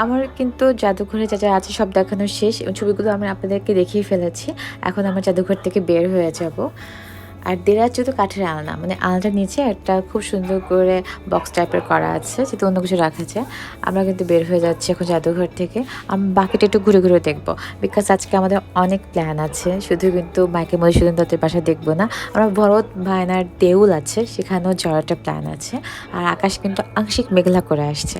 আমার কিন্তু জাদুঘরে যা আছে সব দেখানো শেষ। ছবিগুলো আমি আপনাদেরকে দেখিয়ে ফেলেছি। এখন আমরা জাদুঘর থেকে বের হয়ে যাব। আর দেরাজ তো কাঠের আলনা, মানে আলনাটার নিচে একটা খুব সুন্দর করে বক্স টাইপের করা আছে যাতে অন্য কিছু রাখা যায়। আমরা কিন্তু বের হয়ে যাচ্ছি এখন জাদুঘর থেকে। বাকিটা একটু ঘুরে ঘুরে দেখবো, বিকজ আজকে আমাদের অনেক প্ল্যান আছে। শুধু কিন্তু মাইকেল মধুসূদন দত্তের বাসা দেখবো না, আমরা ভরত ভায়নার দেউল আছে সেখানেও যাওয়ার একটা প্ল্যান আছে। আর আকাশ কিন্তু আংশিক মেঘলা করে আসছে।